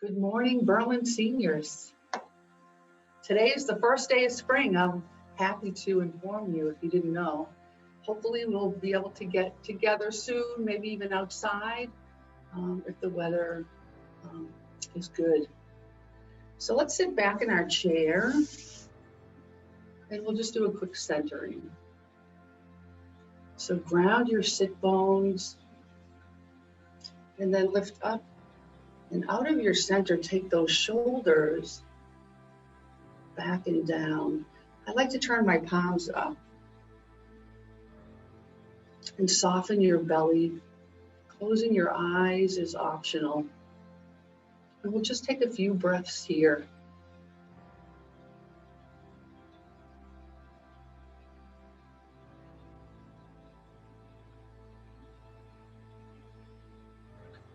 Good morning, Berlin seniors. Today is the first day of spring. I'm happy to inform you if you didn't know. Hopefully we'll be able to get together soon, maybe even outside if the weather is good. So let's sit back in our chair and we'll just do a quick centering. So ground your sit bones and then lift up. And out of your center, take those shoulders back and down. I like to turn my palms up and soften your belly. Closing your eyes is optional. And we'll just take a few breaths here.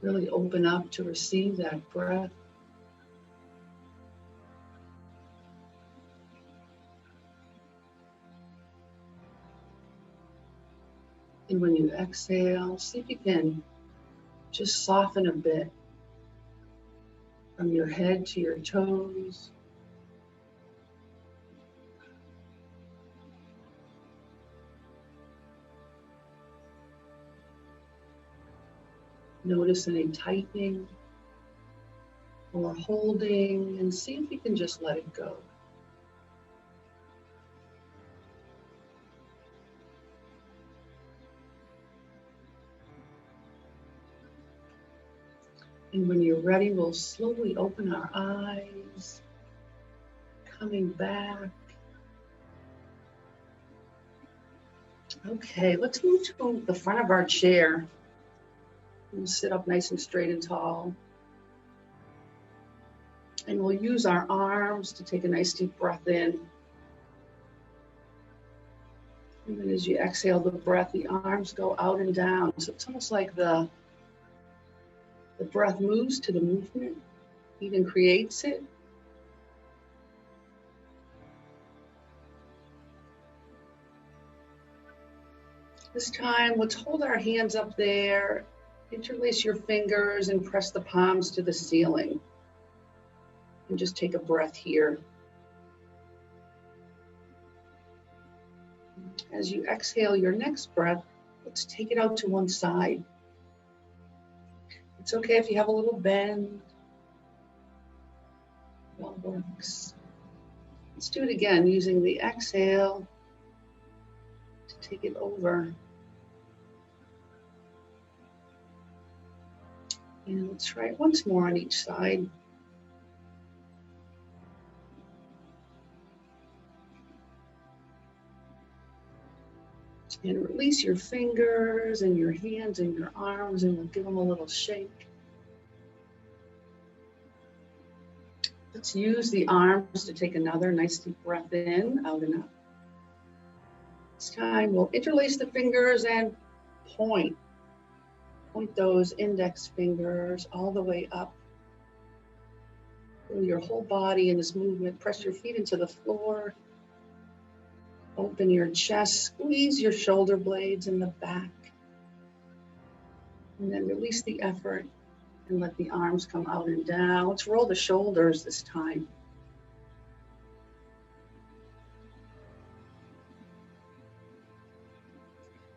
Really open up to receive that breath. And when you exhale, see if you can just soften a bit from your head to your toes. Notice any tightening or holding and see if you can just let it go. And when you're ready, we'll slowly open our eyes, coming back. Okay, let's move to the front of our chair. We'll sit up nice and straight and tall. And we'll use our arms to take a nice deep breath in. And then as you exhale the breath, the arms go out and down. So it's almost like the breath moves to the movement, even creates it. This time, let's hold our hands up there. Interlace your fingers and press the palms to the ceiling. And just take a breath here. As you exhale your next breath, let's take it out to one side. It's okay if you have a little bend. It all works. Let's do it again using the exhale to take it over. And let's try it once more on each side. And release your fingers and your hands and your arms, and we'll give them a little shake. Let's use the arms to take another nice deep breath in, out and up. This time we'll interlace the fingers and point. Point those index fingers all the way up. Feel your whole body in this movement. Press your feet into the floor. Open your chest, squeeze your shoulder blades in the back. And then release the effort and let the arms come out and down. Let's roll the shoulders this time.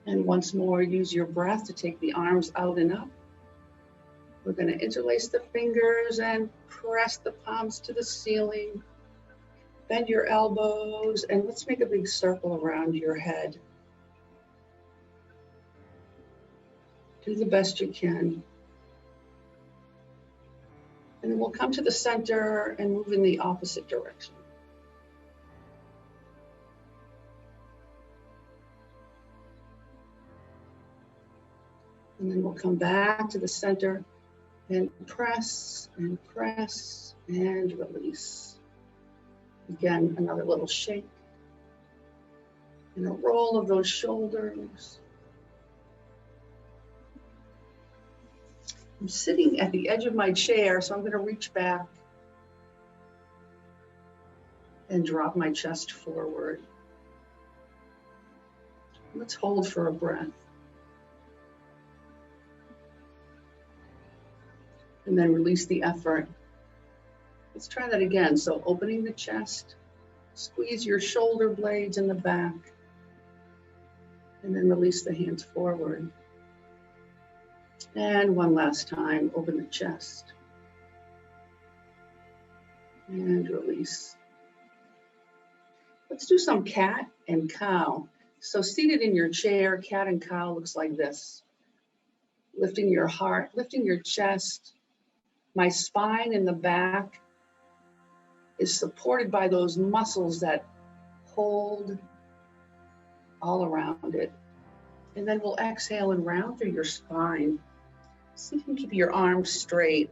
And once more, use your breath to take the arms out and up. We're going to interlace the fingers and press the palms to the ceiling. Bend your elbows and let's make a big circle around your head. Do the best you can. And then we'll come to the center and move in the opposite direction. And then we'll come back to the center and press and release. Again, another little shake and a roll of those shoulders. I'm sitting at the edge of my chair, so I'm going to reach back and drop my chest forward. Let's hold for a breath. And then release the effort Let's try that again. So opening the chest, squeeze your shoulder blades in the back, and then release the hands forward. And one last time, open the chest. And release. Let's do some cat and cow. So seated in your chair, cat and cow looks like this. Lifting your heart, lifting your chest. My spine in the back is supported by those muscles that hold all around it. And then we'll exhale and round through your spine. See if you can keep your arms straight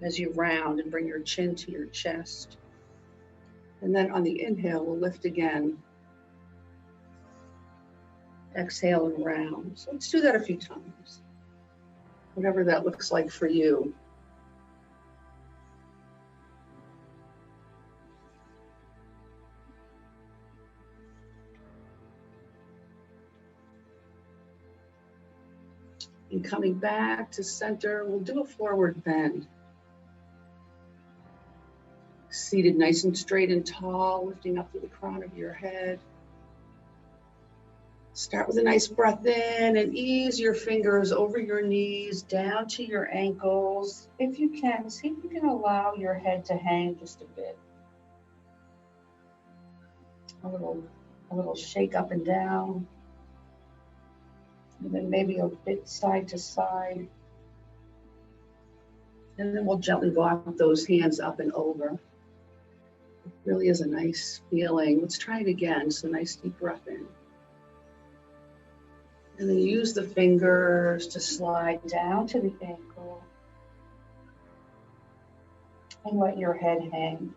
as you round and bring your chin to your chest. And then on the inhale, we'll lift again. Exhale and round. So let's do that a few times. Whatever that looks like for you. And coming back to center, we'll do a forward bend. Seated nice and straight and tall, lifting up to the crown of your head. Start with a nice breath in and ease your fingers over your knees, down to your ankles. If you can, see if you can allow your head to hang just a bit. A little shake up and down. And then maybe a bit side to side. And then we'll gently walk those hands up and over. It really is a nice feeling. Let's try it again. So nice deep breath in. And then use the fingers to slide down to the ankle. And let your head hang.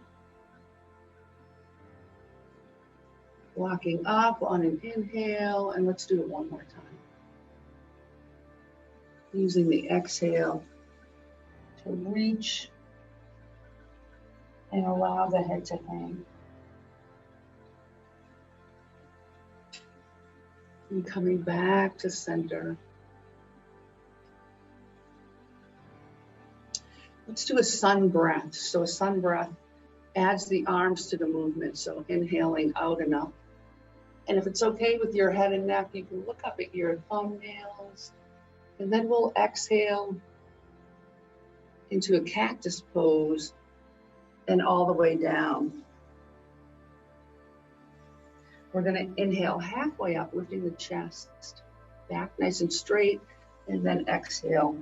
Walking up on an inhale, and let's do it one more time. Using the exhale to reach and allow the head to hang. And coming back to center. Let's do a sun breath. So a sun breath adds the arms to the movement. So inhaling out and up. And if it's okay with your head and neck, you can look up at your thumbnails. And then we'll exhale into a cactus pose and all the way down. We're going to inhale halfway up, lifting the chest back nice and straight, and then exhale.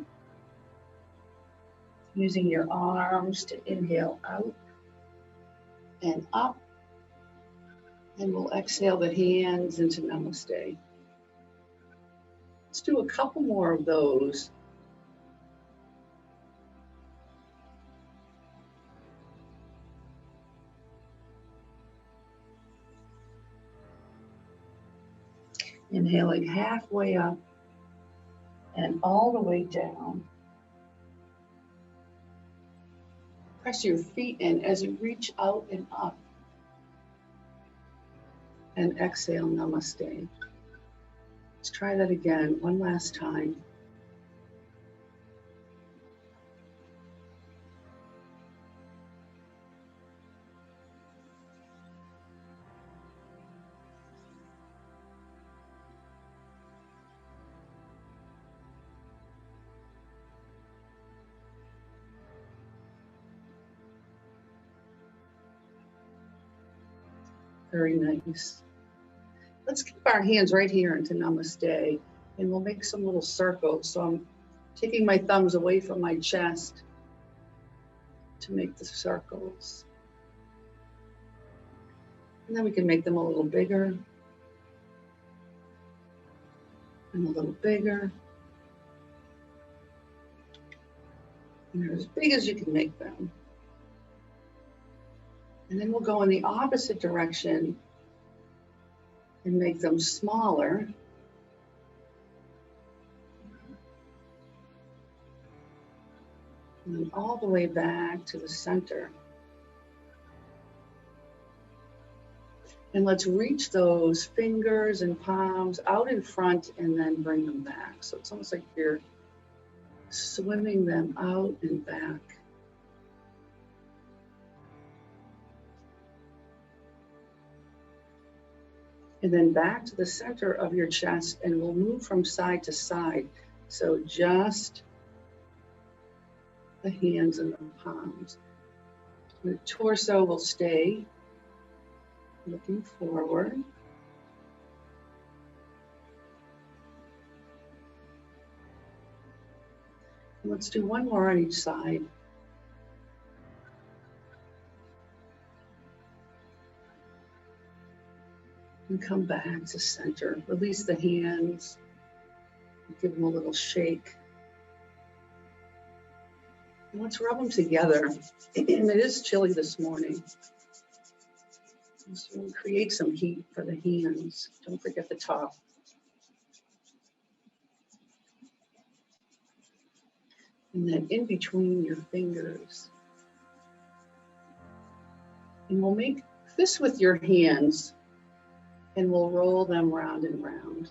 Using your arms to inhale out and up. And we'll exhale the hands into Namaste. Let's do a couple more of those. Inhaling halfway up and all the way down. Press your feet in as you reach out and up. And exhale, Namaste. Let's try that again, one last time. Very nice. Let's keep our hands right here into Namaste, and we'll make some little circles. So I'm taking my thumbs away from my chest to make the circles. And then we can make them a little bigger and a little bigger. And they're as big as you can make them. And then we'll go in the opposite direction and make them smaller. And then all the way back to the center. And let's reach those fingers and palms out in front and then bring them back. So it's almost like you're swimming them out and back. And then back to the center of your chest, and we'll move from side to side. So just the hands and the palms. The torso will stay looking forward. Let's do one more on each side. And come back to center. Release the hands. Give them a little shake. And let's rub them together. It is chilly this morning. So we'll create some heat for the hands. Don't forget the top. And then in between your fingers. And we'll make fists with your hands, and we'll roll them round and round.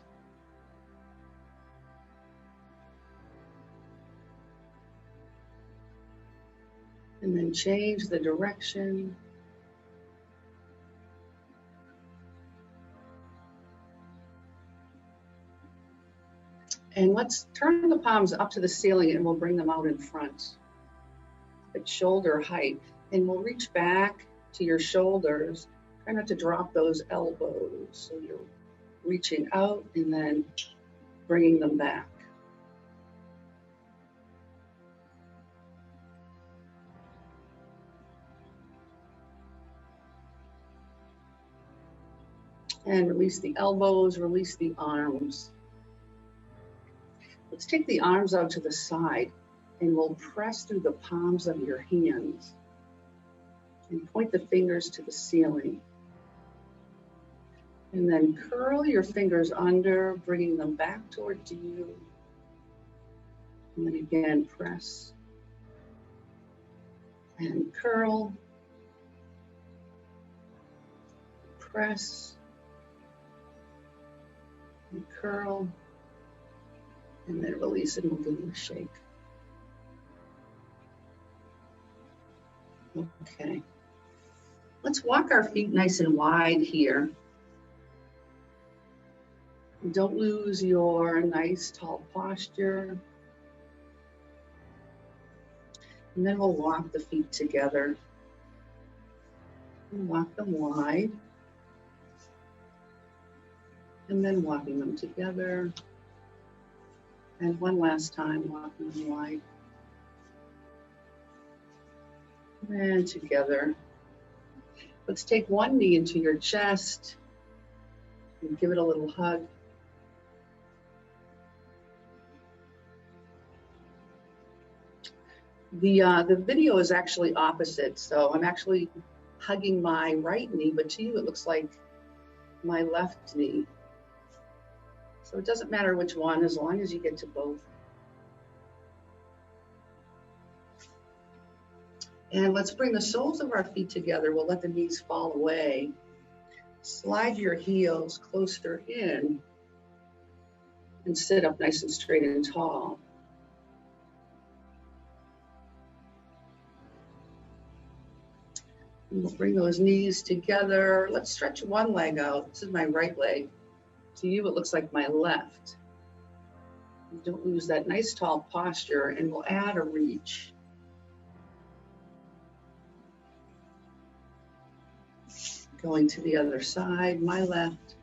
And then change the direction. And let's turn the palms up to the ceiling, and we'll bring them out in front at shoulder height. And we'll reach back to your shoulders. Try not to drop those elbows. So you're reaching out and then bringing them back. And release the elbows, release the arms. Let's take the arms out to the side, and we'll press through the palms of your hands and point the fingers to the ceiling. And then curl your fingers under, bringing them back towards you. And then again, press and curl, press and curl, and then release it and we'll give you a shake. Okay. Let's walk our feet nice and wide here. Don't lose your nice tall posture. And then we'll walk the feet together. And walk them wide. And then walking them together. And one last time, walking them wide. And together. Let's take one knee into your chest and give it a little hug. The video is actually opposite, so I'm actually hugging my right knee, but to you it looks like my left knee. So it doesn't matter which one, as long as you get to both. And let's bring the soles of our feet together. We'll let the knees fall away. Slide your heels closer in and sit up nice and straight and tall. And we'll bring those knees together. Let's stretch one leg out. This is my right leg. To you, it looks like my left. Don't lose that nice tall posture, and we'll add a reach. Going to the other side, my left.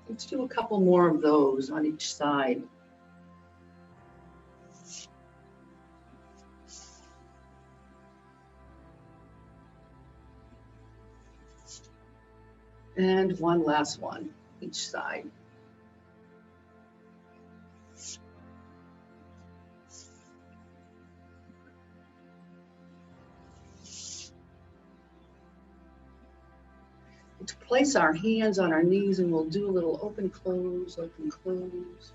Let's do a couple more of those on each side. And one last one, each side. To place our hands on our knees, and we'll do a little open, close, open, close.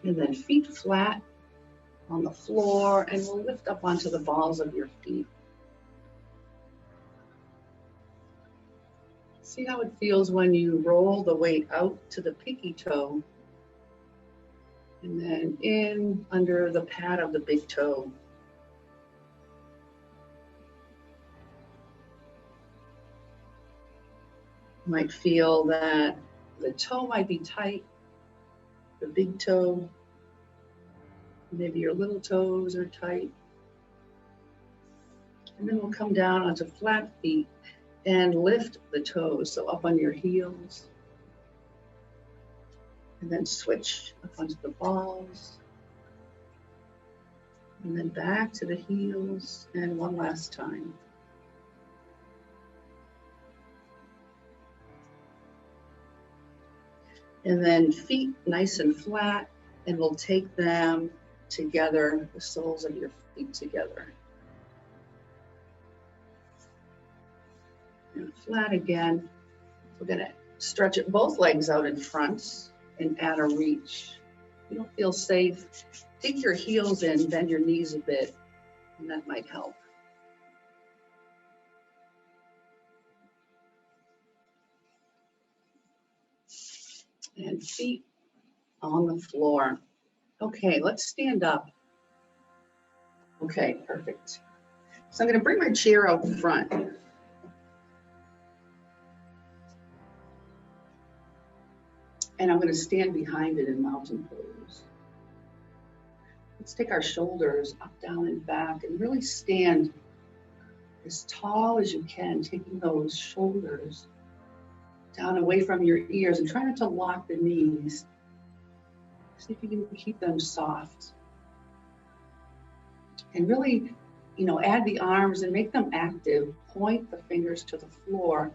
And then feet flat on the floor, and we'll lift up onto the balls of your feet. See how it feels when you roll the weight out to the pinky toe and then in under the pad of the big toe. You might feel that the toe might be tight, the big toe, maybe your little toes are tight. And then we'll come down onto flat feet and lift the toes, so up on your heels. And then switch up onto the balls. And then back to the heels, and one last time. And then feet nice and flat, and we'll take them together, the soles of your feet together. And flat again. We're gonna stretch it both legs out in front and add a reach. If you don't feel safe, dig your heels in, bend your knees a bit, and that might help. And feet on the floor. Okay, let's stand up. Okay, perfect. So I'm going to bring my chair out in front. And I'm going to stand behind it in mountain pose. Let's take our shoulders up, down, and back, and really stand as tall as you can, taking those shoulders down away from your ears and try not to lock the knees. See if you can keep them soft. And really, add the arms and make them active. Point the fingers to the floor.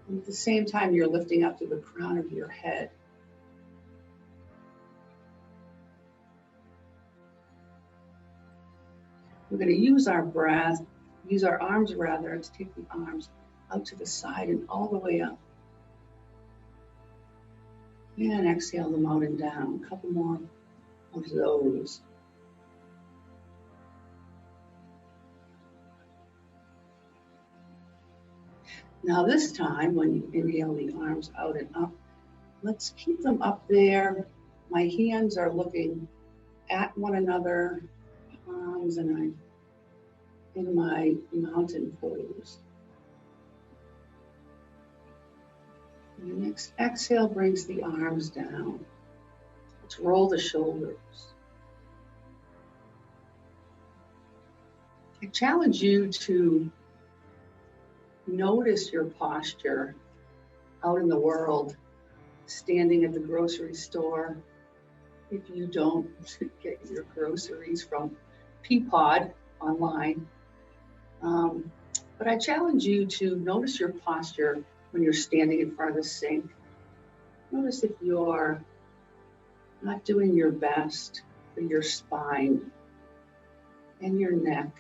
And at the same time, you're lifting up to the crown of your head. We're going to use our breath, use our arms rather, to take the arms out to the side and all the way up. And exhale them out and down. A couple more of those. Now this time, when you inhale the arms out and up, let's keep them up there. My hands are looking at one another, palms, and I'm in my mountain pose. And the next exhale brings the arms down. Let's roll the shoulders. I challenge you to notice your posture out in the world, standing at the grocery store. If you don't get your groceries from Peapod online. But I challenge you to notice your posture when you're standing in front of the sink. Notice if you're not doing your best for your spine and your neck.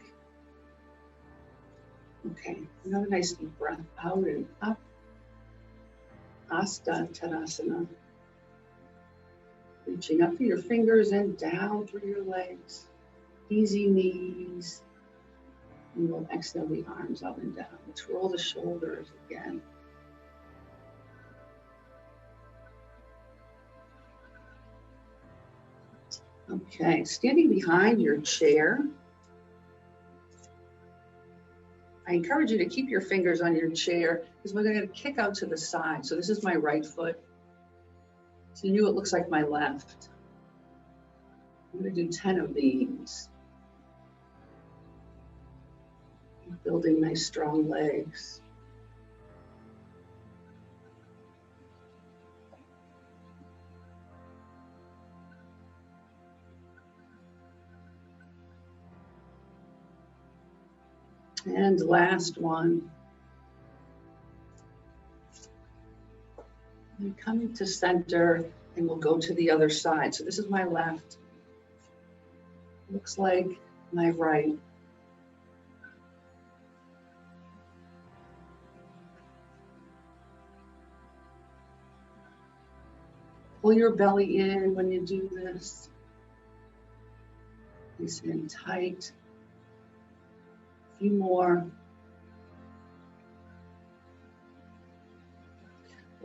Okay, another nice deep breath out and up. Asta Tadasana. Reaching up through your fingers and down through your legs. Easy knees. And we'll exhale the arms up and down. Let's roll the shoulders again. Okay, standing behind your chair. I encourage you to keep your fingers on your chair because we're going to kick out to the side. So this is my right foot. So you it looks like my left. I'm going to do 10 of these. Building nice strong legs. And last one. And coming to center, and we'll go to the other side. So this is my left. Looks like my right. Pull your belly in when you do this. Nice and tight. A few more.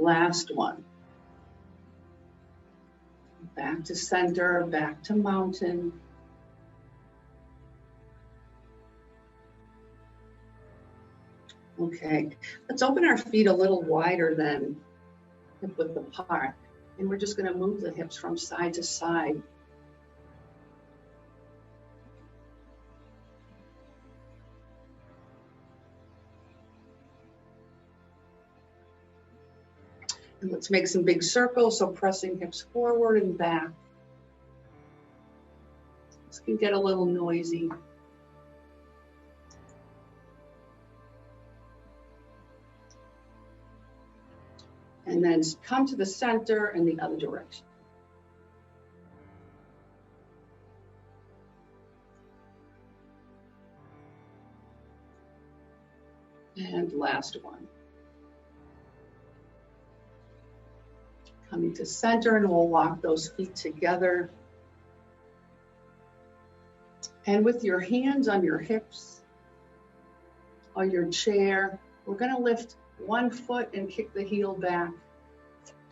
Last one. Back to center, back to mountain. Okay, let's open our feet a little wider than hip width apart. And we're just going to move the hips from side to side. And let's make some big circles, so pressing hips forward and back. This can get a little noisy. And then come to the center and the other direction. And last one. Coming to center, and we'll walk those feet together. And with your hands on your hips, on your chair, we're going to lift one foot and kick the heel back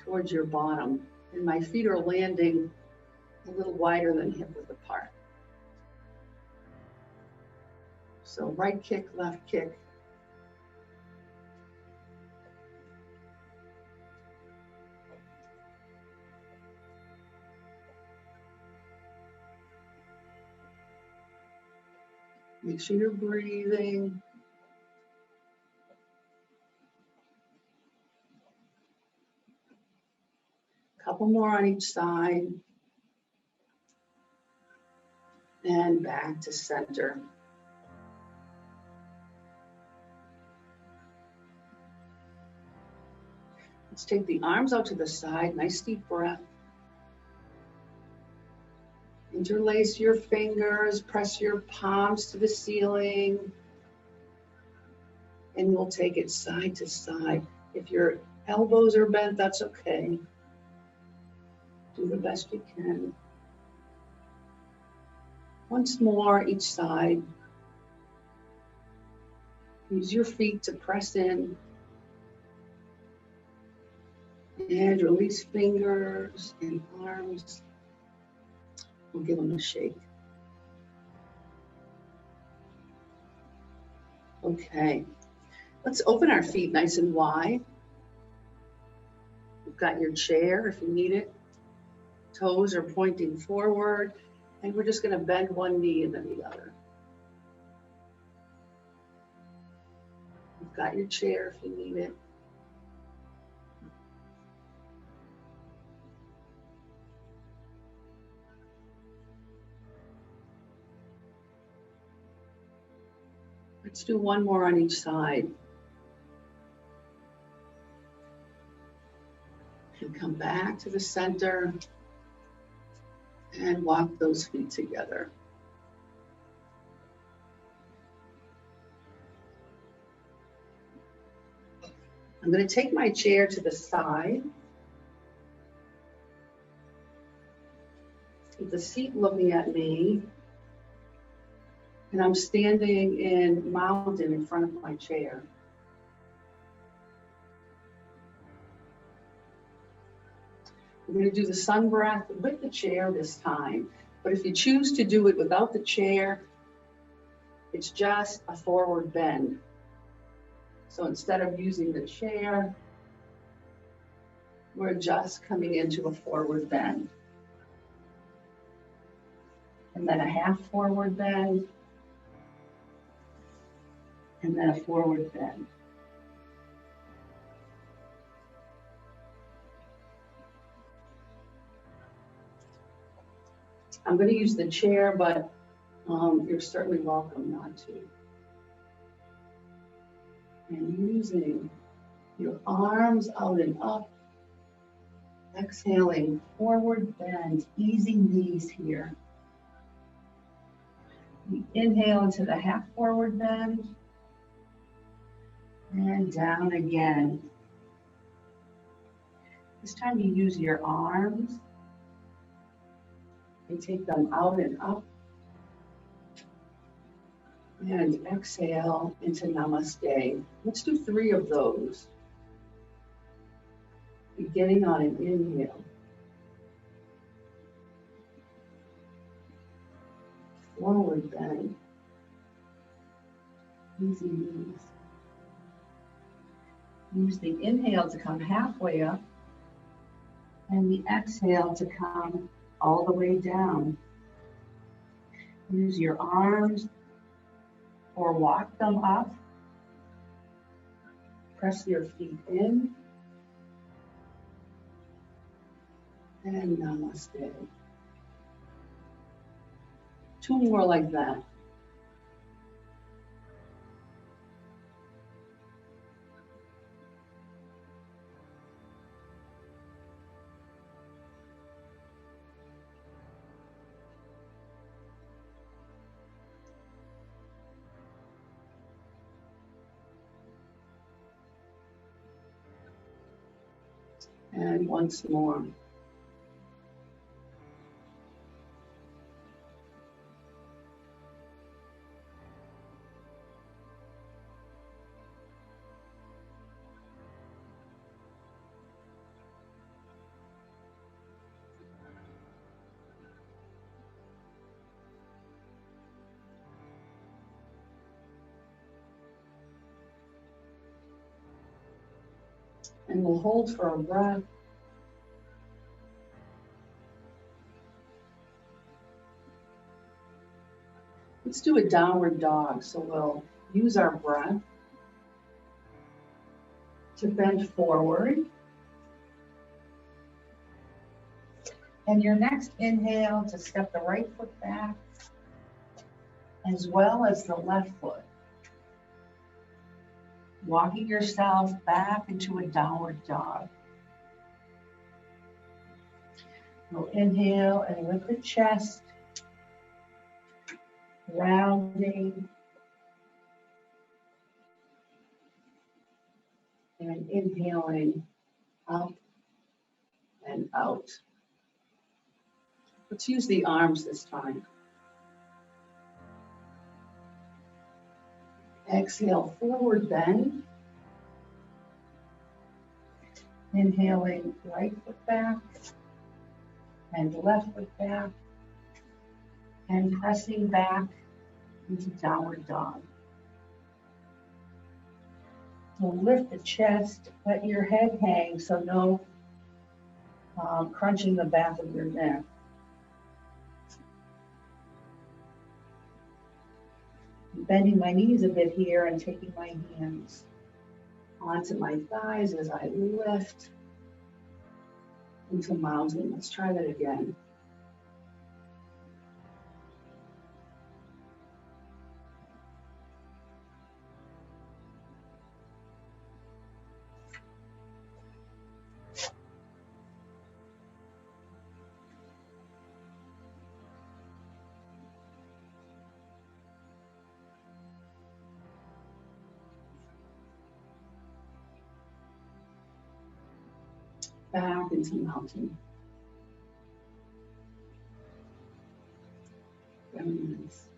towards your bottom. And my feet are landing a little wider than hip width apart. So right kick, left kick. Make sure you're breathing. Couple more on each side. And back to center. Let's take the arms out to the side. Nice deep breath. Interlace your fingers, press your palms to the ceiling, and we'll take it side to side. If your elbows are bent, that's okay. Do the best you can. Once more, each side. Use your feet to press in. And release fingers and arms. We'll give them a shake. Okay, let's open our feet nice and wide. You've got your chair if you need it. Toes are pointing forward, and we're just going to bend one knee and then the other. You've got your chair if you need it. Let's do one more on each side. And come back to the center and walk those feet together. I'm going to take my chair to the side. With the seat looking at me. And I'm standing in mountain in front of my chair. We're going to do the sun breath with the chair this time. But if you choose to do it without the chair, it's just a forward bend. So instead of using the chair, we're just coming into a forward bend. And then a half forward bend. And then a forward bend. I'm going to use the chair, but you're certainly welcome not to. And using your arms out and up. Exhaling, forward bend, easy knees here. We inhale into the half forward bend. And down again. This time you use your arms and take them out and up. And exhale into Namaste. Let's do 3 of those. Beginning on an inhale. Forward bend. Easy knees. Use the inhale to come halfway up and the exhale to come all the way down. Use your arms or walk them up. Press your feet in. And namaste. 2 more like that. And once more. And we'll hold for a breath. Let's do a downward dog. So we'll use our breath to bend forward. And your next inhale to step the right foot back as well as the left foot. Walking yourself back into a downward dog. We'll inhale and lift the chest, rounding, and inhaling up and out. Let's use the arms this time. Exhale, forward bend. Inhaling, right foot back and left foot back. And pressing back into downward dog. So lift the chest, let your head hang, so no crunching the back of your neck. I'm bending my knees a bit here and taking my hands onto my thighs as I lift into mountain. Let's try that again. Back into mountain. Very nice.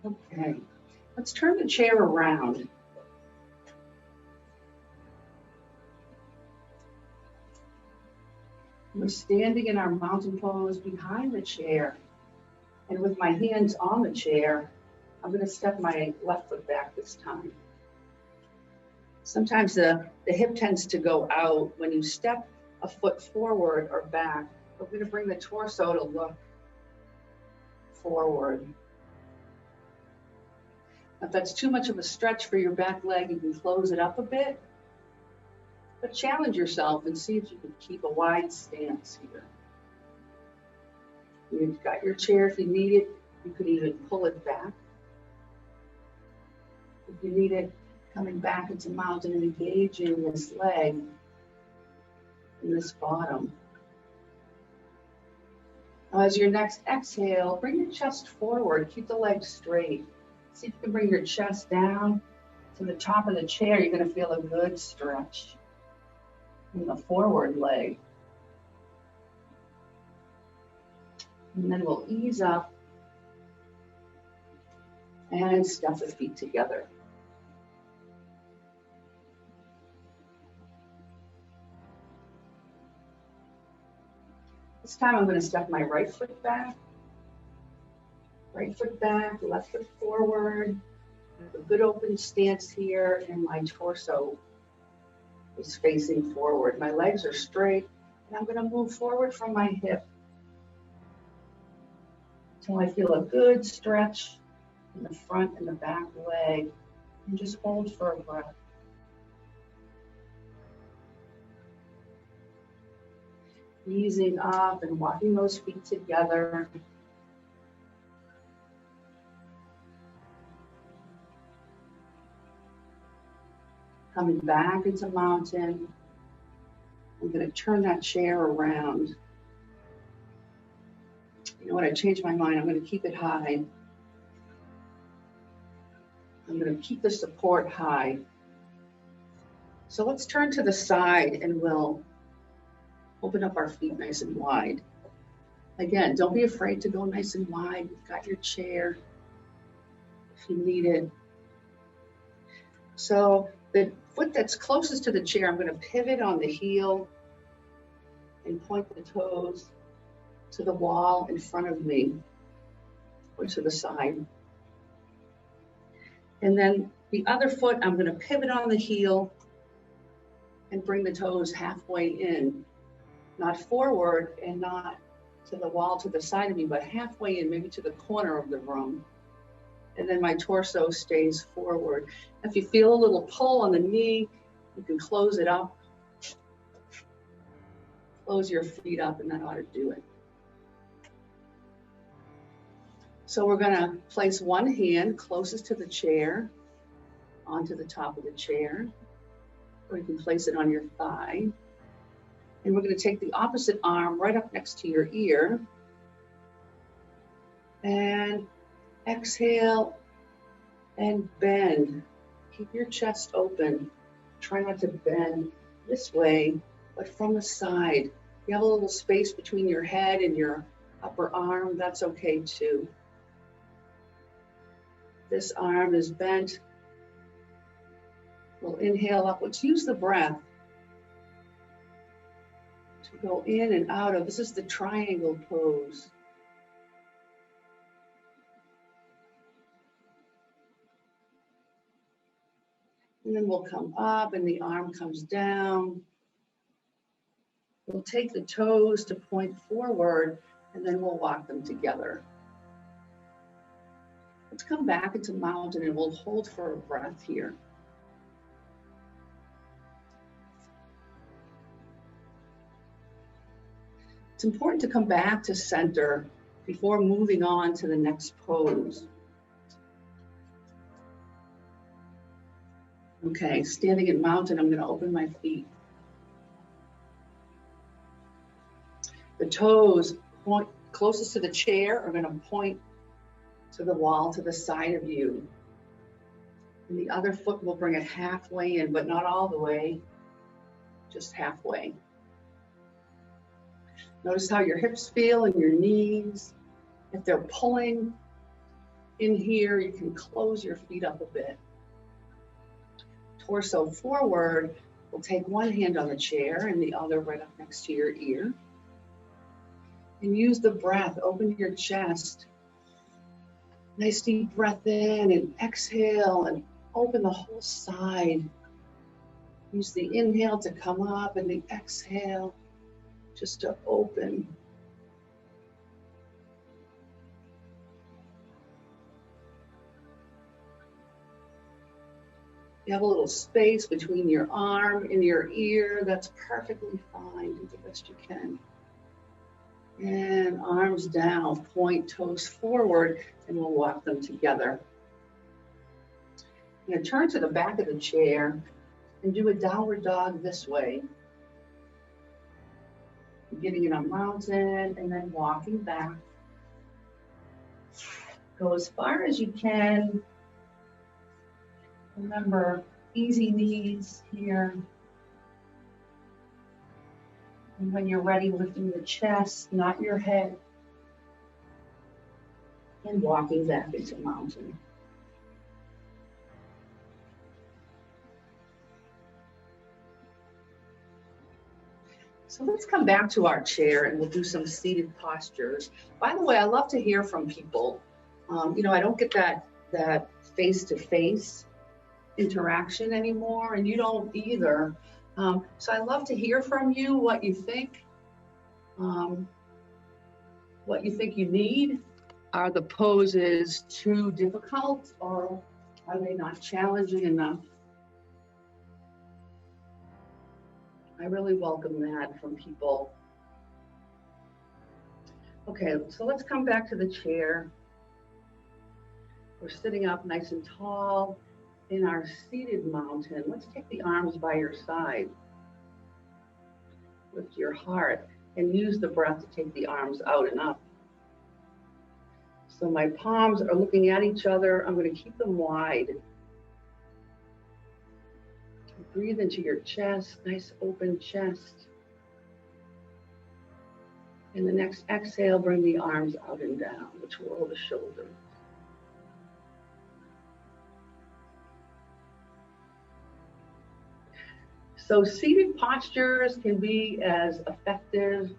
Okay, let's turn the chair around. We're standing in our mountain pose behind the chair. And with my hands on the chair, I'm going to step my left foot back this time. Sometimes the hip tends to go out when you step a foot forward or back. We're going to bring the torso to look forward. If that's too much of a stretch for your back leg, you can close it up a bit. But challenge yourself and see if you can keep a wide stance here. You've got your chair if you need it. You could even pull it back. If you need it, coming back into mountain and engaging this leg and this bottom. Now, as your next exhale, bring your chest forward. Keep the legs straight. See if you can bring your chest down to the top of the chair. You're going to feel a good stretch in the forward leg. And then we'll ease up and step the feet together. This time I'm going to step my right foot back, left foot forward. A good open stance here, and my torso is facing forward. My legs are straight, and I'm going to move forward from my hip until I feel a good stretch in the front and the back leg, and just hold for a breath. Easing up and walking those feet together. Coming back into mountain. I'm going to turn that chair around. You know what? I changed my mind. I'm going to keep it high. I'm going to keep the support high. So let's turn to the side and we'll open up our feet nice and wide. Again, don't be afraid to go nice and wide. You've got your chair if you need it. So the foot that's closest to the chair, I'm going to pivot on the heel and point the toes to the wall in front of me or to the side. And then the other foot, I'm going to pivot on the heel and bring the toes halfway in, not forward and not to the wall to the side of me, but halfway in, maybe to the corner of the room. And then my torso stays forward. If you feel a little pull on the knee, you can close it up. Close your feet up, and that ought to do it. So we're going to place one hand closest to the chair onto the top of the chair, or you can place it on your thigh. And we're going to take the opposite arm right up next to your ear. And exhale and bend. Keep your chest open. Try not to bend this way, but from the side. If you have a little space between your head and your upper arm, that's okay too. This arm is bent. We'll inhale up. Let's use the breath to go in and out of. This is the triangle pose. And then we'll come up and the arm comes down. We'll take the toes to point forward and then we'll walk them together. Let's come back into mountain and we'll hold for a breath here. It's important to come back to center before moving on to the next pose. Okay, standing in mountain, I'm going to open my feet. The toes point closest to the chair are going to point to the wall to the side of you. And the other foot will bring it halfway in, but not all the way, just halfway. Notice how your hips feel and your knees. If they're pulling in here, you can close your feet up a bit. Torso forward, we'll take one hand on the chair and the other right up next to your ear. And use the breath, open your chest. Nice deep breath in and exhale and open the whole side. Use the inhale to come up and the exhale just to open. You have a little space between your arm and your ear. That's perfectly fine. Do the best you can. And arms down, point toes forward, and we'll walk them together. I'm going to turn to the back of the chair and do a downward dog this way. Beginning in a mountain and then walking back. Go as far as you can. Remember, easy knees here. And when you're ready, lifting the chest, not your head. And walking back into mountain. So let's come back to our chair and we'll do some seated postures. By the way, I love to hear from people. You know, I don't get that face-to-face interaction anymore, and you don't either. So I love to hear from you what you think you need. Are the poses too difficult, or are they not challenging enough? I really welcome that from people. Okay, so let's come back to the chair. We're sitting up nice and tall in our seated mountain. Let's take the arms by your side. Lift your heart and use the breath to take the arms out and up. So my palms are looking at each other. I'm going to keep them wide. Breathe into your chest, nice open chest. And the next exhale, bring the arms out and down, which roll the shoulders. So seated postures can be as effective.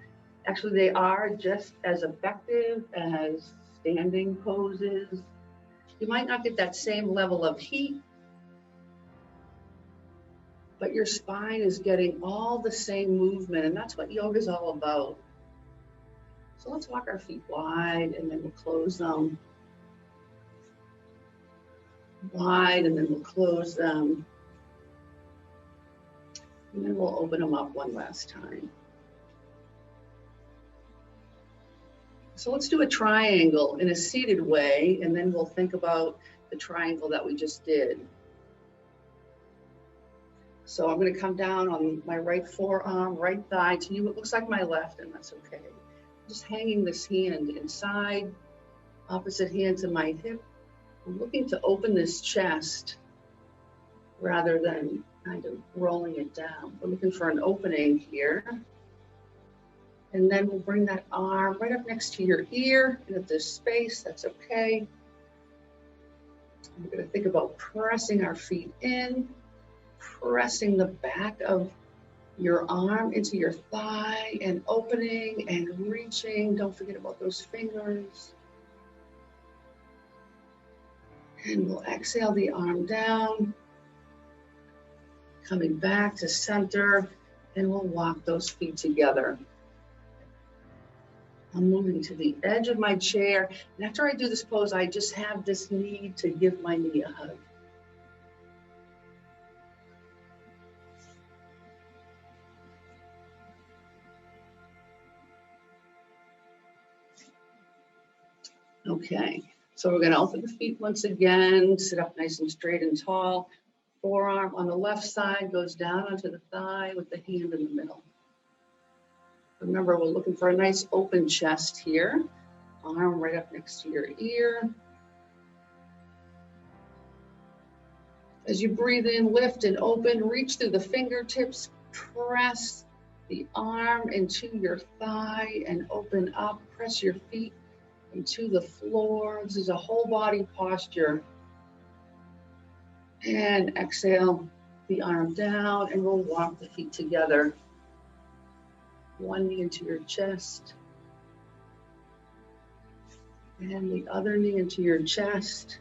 Actually, they are just as effective as standing poses. You might not get that same level of heat, but your spine is getting all the same movement, and that's what yoga is all about. So let's walk our feet wide, and then we'll close them. Wide, and then we'll close them. And then we'll open them up one last time. So let's do a triangle in a seated way, and then we'll think about the triangle that we just did. So I'm going to come down on my right forearm, right thigh. To you, it looks like my left, and that's okay. Just hanging this hand inside, opposite hand to my hip. I'm looking to open this chest rather than kind of rolling it down. We're looking for an opening here. And then we'll bring that arm right up next to your ear. And if there's space, that's okay. We're going to think about pressing our feet in, pressing the back of your arm into your thigh and opening and reaching. Don't forget about those fingers. And we'll exhale the arm down, coming back to center, and we'll walk those feet together. I'm moving to the edge of my chair, and after I do this pose, I just have this need to give my knee a hug. Okay, so we're going to open the feet once again, sit up nice and straight and tall. Forearm on the left side goes down onto the thigh with the hand in the middle. Remember, we're looking for a nice open chest here. Arm right up next to your ear. As you breathe in, lift and open, reach through the fingertips, press the arm into your thigh and open up. Press your feet into the floor. This is a whole body posture. And exhale the arm down, and we'll walk the feet together. One knee into your chest. And the other knee into your chest.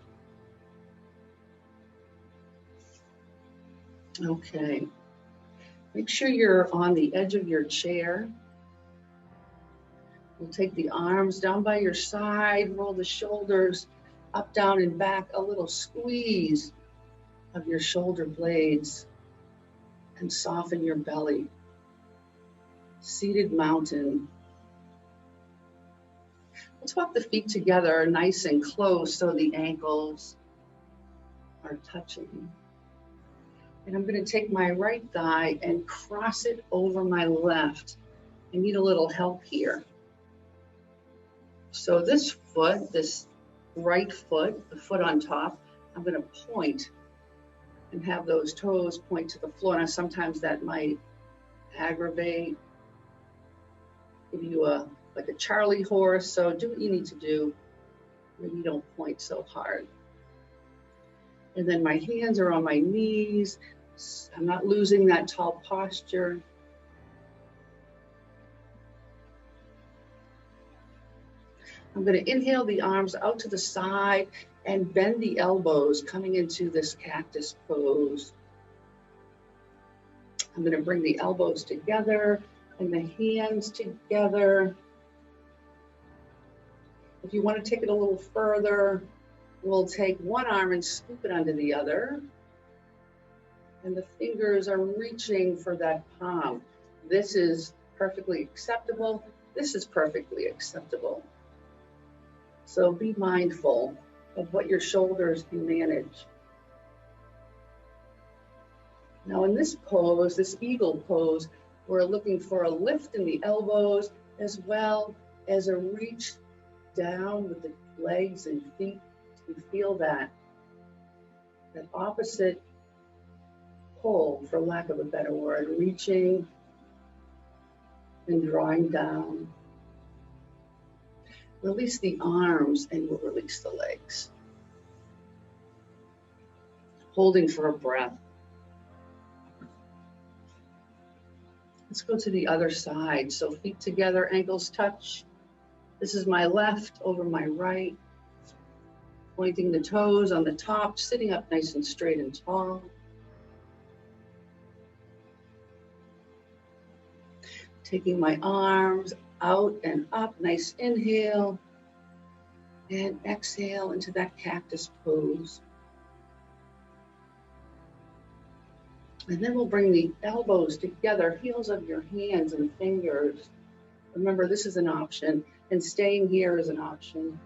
Okay. Make sure you're on the edge of your chair. We'll take the arms down by your side, roll the shoulders up, down, and back, a little squeeze of your shoulder blades, and soften your belly. Seated mountain. Let's walk the feet together nice and close so the ankles are touching. And I'm going to take my right thigh and cross it over my left. I need a little help here. So this foot, this right foot, the foot on top, I'm going to point and have those toes point to the floor. Now sometimes that might aggravate, give you like a Charlie horse. So do what you need to do. Maybe don't point so hard. And then my hands are on my knees. I'm not losing that tall posture. I'm going to inhale the arms out to the side and bend the elbows coming into this cactus pose. I'm going to bring the elbows together and the hands together. If you want to take it a little further, we'll take one arm and scoop it under the other. And the fingers are reaching for that palm. This is perfectly acceptable. This is perfectly acceptable. So be mindful of what your shoulders can manage. Now in this pose, this eagle pose, we're looking for a lift in the elbows as well as a reach down with the legs and feet. You feel that opposite pull, for lack of a better word, reaching and drawing down. Release the arms and we'll release the legs. Holding for a breath. Let's go to the other side. So feet together, ankles touch. This is my left over my right. Pointing the toes on the top, sitting up nice and straight and tall. Taking my arms out and up, nice inhale. And exhale into that cactus pose. And then we'll bring the elbows together, heels of your hands and fingers. Remember, this is an option, and staying here is an option.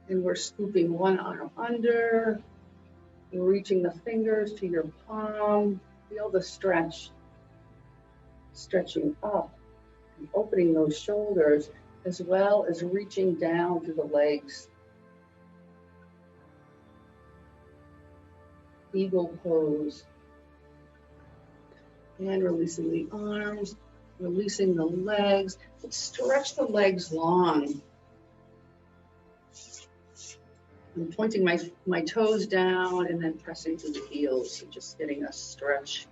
And we're scooping one arm under, reaching the fingers to your palm. Feel the stretch, stretching up and opening those shoulders, as well as reaching down through the legs. Eagle pose. And releasing the arms, releasing the legs. Let's stretch the legs long. I'm pointing my toes down and then pressing to the heels. So just getting a stretch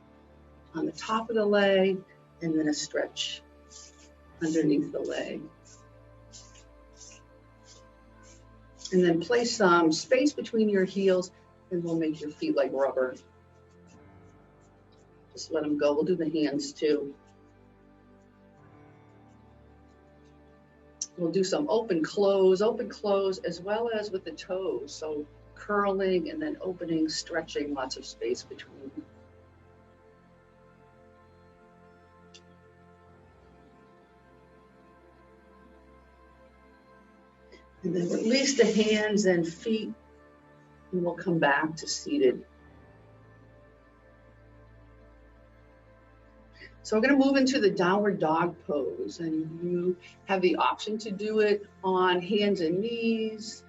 on the top of the leg and then a stretch underneath the leg. And then place some space between your heels and we'll make your feet like rubber. Just let them go. We'll do the hands too. We'll do some open close, as well as with the toes. So curling and then opening, stretching, lots of space between. And then release the hands and feet, and we'll come back to seated. So we're going to move into the downward dog pose, and you have the option to do it on hands and knees.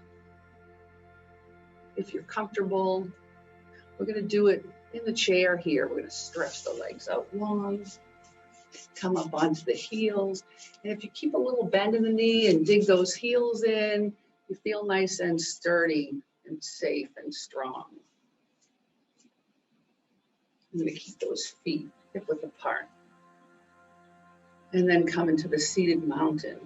If you're comfortable, we're going to do it in the chair here. We're going to stretch the legs out long, come up onto the heels. And if you keep a little bend in the knee and dig those heels in, you feel nice and sturdy and safe and strong. I'm going to keep those feet hip width apart. And then come into the seated mountain.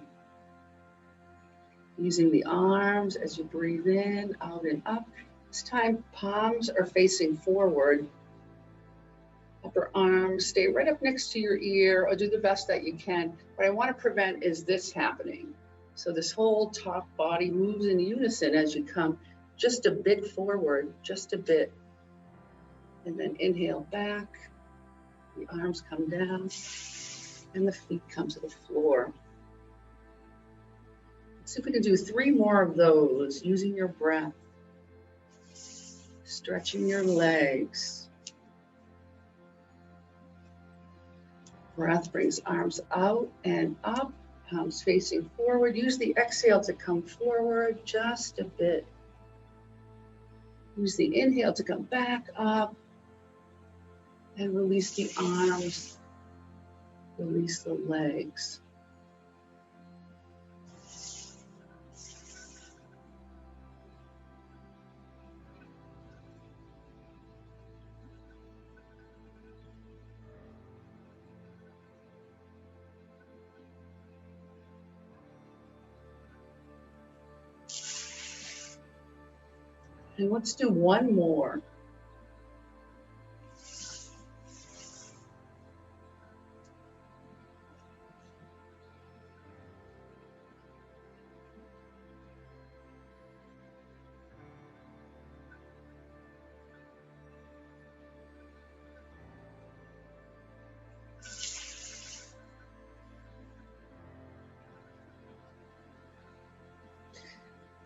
Using the arms as you breathe in, out and up. This time, palms are facing forward. Upper arms stay right up next to your ear, or do the best that you can. What I want to prevent is this happening. So this whole top body moves in unison as you come just a bit forward, just a bit. And then inhale back, the arms come down, and the feet come to the floor. Let's see if we can do 3 more of those, using your breath, stretching your legs. Breath brings arms out and up, palms facing forward. Use the exhale to come forward just a bit. Use the inhale to come back up and release the arms, release the legs. And let's do one more.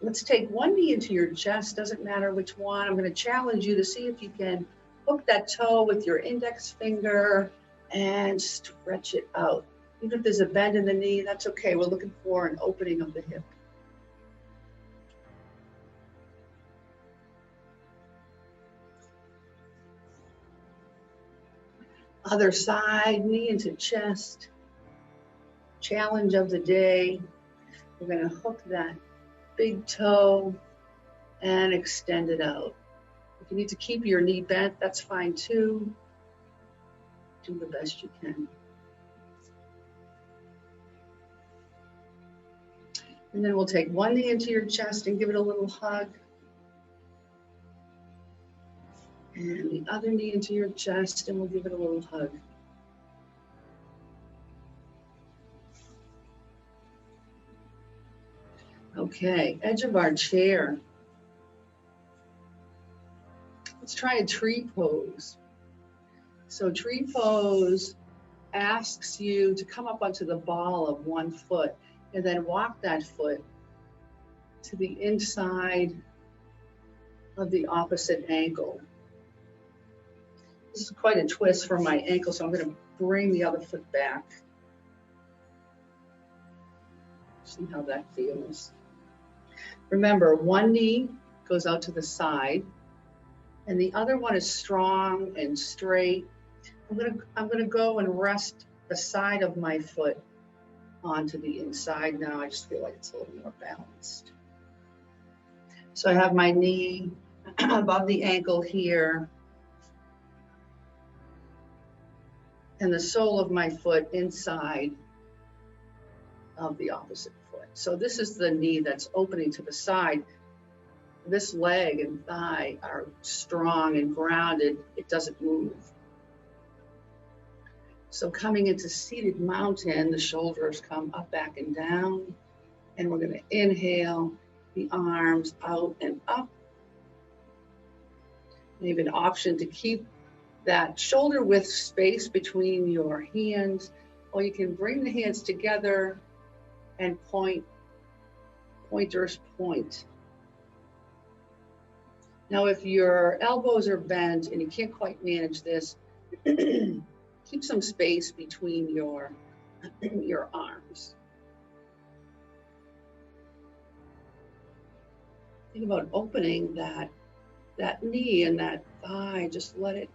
Let's take one knee into your chest, doesn't matter which one. I'm going to challenge you to see if you can hook that toe with your index finger and stretch it out. Even if there's a bend in the knee, that's okay. We're looking for an opening of the hip. Other side, knee into chest. Challenge of the day. We're going to hook that big toe and extend it out. If you need to keep your knee bent, that's fine too. Do the best you can. And then we'll take one knee into your chest and give it a little hug. And the other knee into your chest and we'll give it a little hug. Okay, edge of our chair. Let's try a tree pose. So tree pose asks you to come up onto the ball of one foot and then walk that foot to the inside of the opposite ankle. This is quite a twist for my ankle, so I'm going to bring the other foot back. See how that feels. Remember, one knee goes out to the side, and the other one is strong and straight. I'm gonna go and rest the side of my foot onto the inside now. I just feel like it's a little more balanced. So I have my knee above the ankle here, and the sole of my foot inside of the opposite foot. So this is the knee that's opening to the side. This leg and thigh are strong and grounded. It doesn't move. So coming into seated mountain, the shoulders come up, back, and down. And we're going to inhale the arms out and up. And you have an option to keep that shoulder width space between your hands, or you can bring the hands together and pointers point. Now, if your elbows are bent and you can't quite manage this, keep some space between your arms. Think about opening that knee and that thigh. Just let it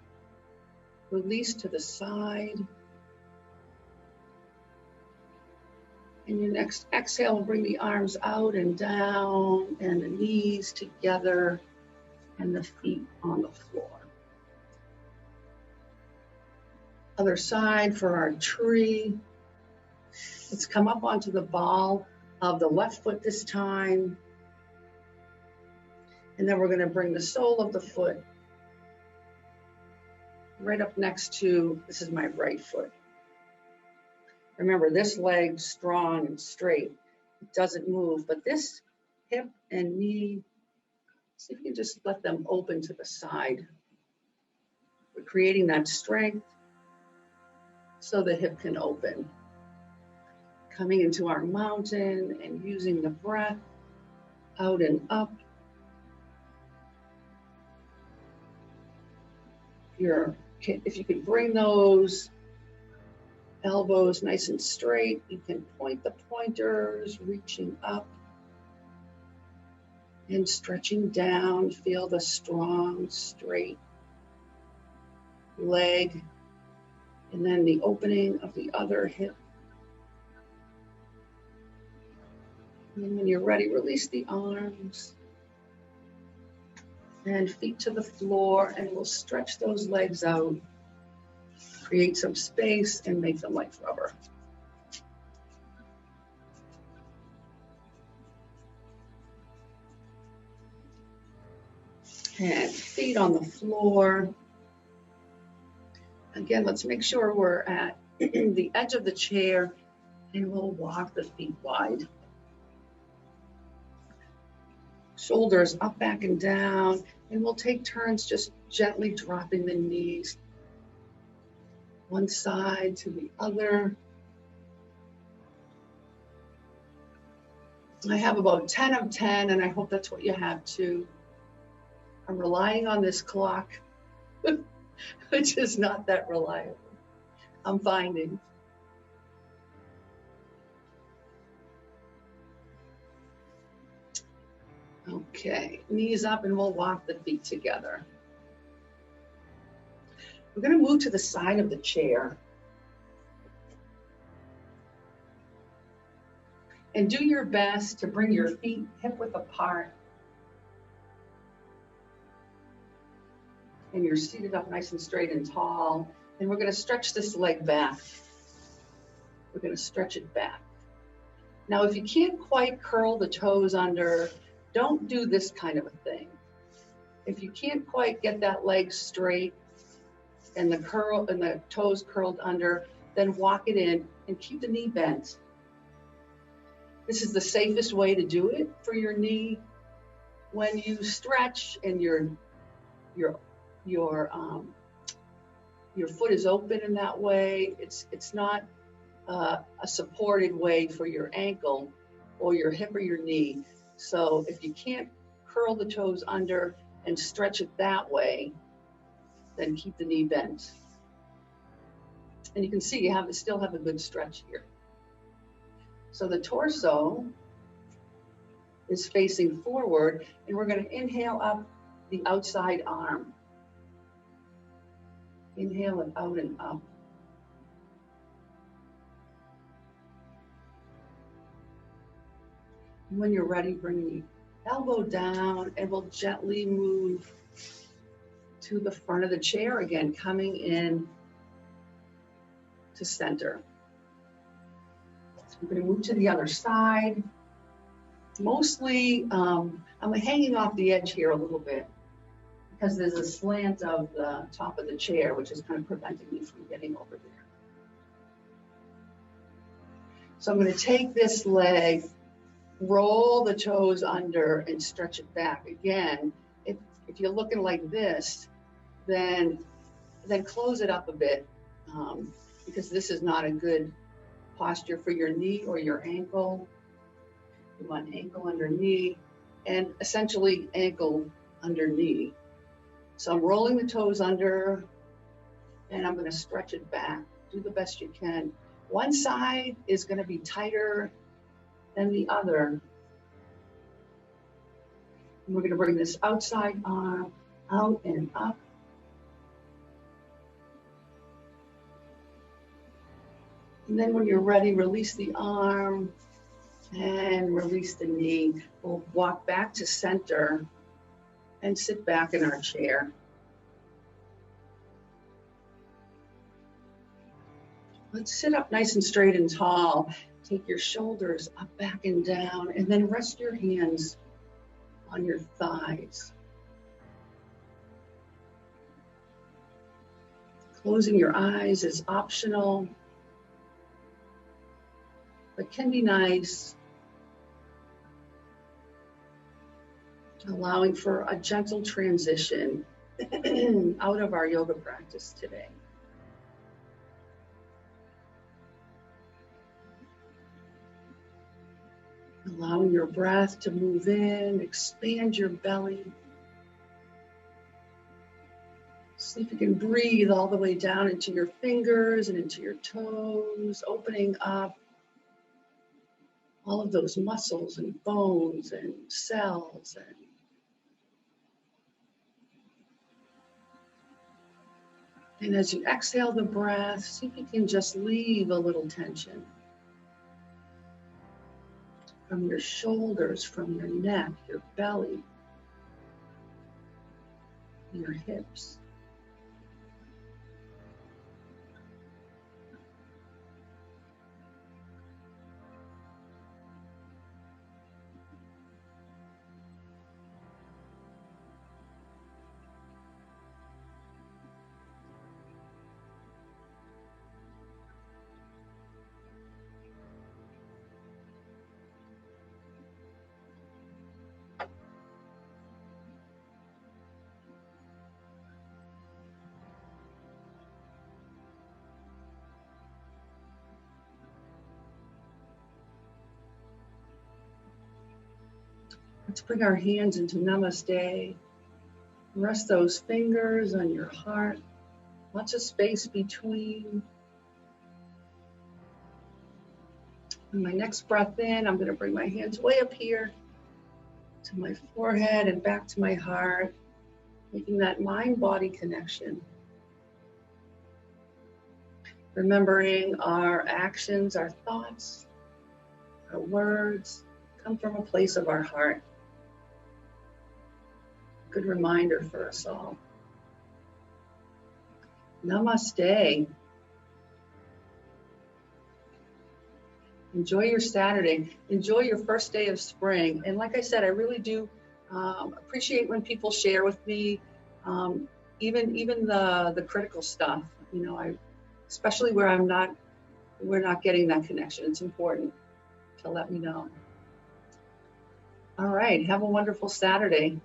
release to the side. And your next exhale will bring the arms out and down and the knees together and the feet on the floor. Other side for our tree. Let's come up onto the ball of the left foot this time. And then we're going to bring the sole of the foot right up next to, this is my right foot. Remember, this leg's strong and straight. It doesn't move, but this hip and knee, see if you can just let them open to the side. We're creating that strength so the hip can open. Coming into our mountain and using the breath out and up. If you can bring those elbows nice and straight, you can point the pointers, reaching up and stretching down. Feel the strong, straight leg, and then the opening of the other hip. And when you're ready, release the arms and feet to the floor, and we'll stretch those legs out, create some space, and make them like rubber. And feet on the floor. Again, let's make sure we're at the edge of the chair, and we'll walk the feet wide. Shoulders up, back, and down, and we'll take turns just gently dropping the knees one side to the other. I have about 10 of 10, and I hope that's what you have too. I'm relying on this clock, which is not that reliable, I'm finding. Okay, knees up, and we'll walk the feet together. We're going to move to the side of the chair. And do your best to bring your feet hip width apart. And you're seated up nice and straight and tall. And we're going to stretch this leg back. We're going to stretch it back. Now, if you can't quite curl the toes under, don't do this kind of a thing. If you can't quite get that leg straight and the toes curled under, then walk it in and keep the knee bent. This is the safest way to do it for your knee. When you stretch and your foot is open in that way, it's not a supported way for your ankle or your hip or your knee. So if you can't curl the toes under and stretch it that way, then keep the knee bent. And you can see you still have a good stretch here. So the torso is facing forward, and we're going to inhale up the outside arm. Inhale it out and up. And when you're ready, bring the elbow down, and we'll gently move to the front of the chair again, coming in to center. I'm going to move to the other side. Mostly, I'm hanging off the edge here a little bit because there's a slant of the top of the chair, which is kind of preventing me from getting over there. So I'm going to take this leg, roll the toes under, and stretch it back. Again, if you're looking like this, then close it up a bit because this is not a good posture for your knee or your ankle. You want ankle under knee, and essentially ankle under knee. So I'm rolling the toes under, and I'm going to stretch it back. Do the best you can. One side is going to be tighter than the other. And we're going to bring this outside arm out and up. And then when you're ready, release the arm and release the knee. We'll walk back to center and sit back in our chair. Let's sit up nice and straight and tall. Take your shoulders up, back, and down, and then rest your hands on your thighs. Closing your eyes is optional, but can be nice. Allowing for a gentle transition out of our yoga practice today. Allowing your breath to move in, expand your belly. See if you can breathe all the way down into your fingers and into your toes, opening up all of those muscles and bones and cells. And as you exhale the breath, see if you can just leave a little tension from your shoulders, from your neck, your belly, your hips. Let's bring our hands into Namaste. Rest those fingers on your heart. Lots of space between. And my next breath in, I'm going to bring my hands way up here to my forehead and back to my heart, making that mind-body connection. Remembering our actions, our thoughts, our words come from a place of our heart. Good reminder for us all. Namaste. Enjoy your Saturday. Enjoy your first day of spring. And like I said, I really do appreciate when people share with me, even the critical stuff. You know, especially where we're not getting that connection. It's important to let me know. All right. Have a wonderful Saturday.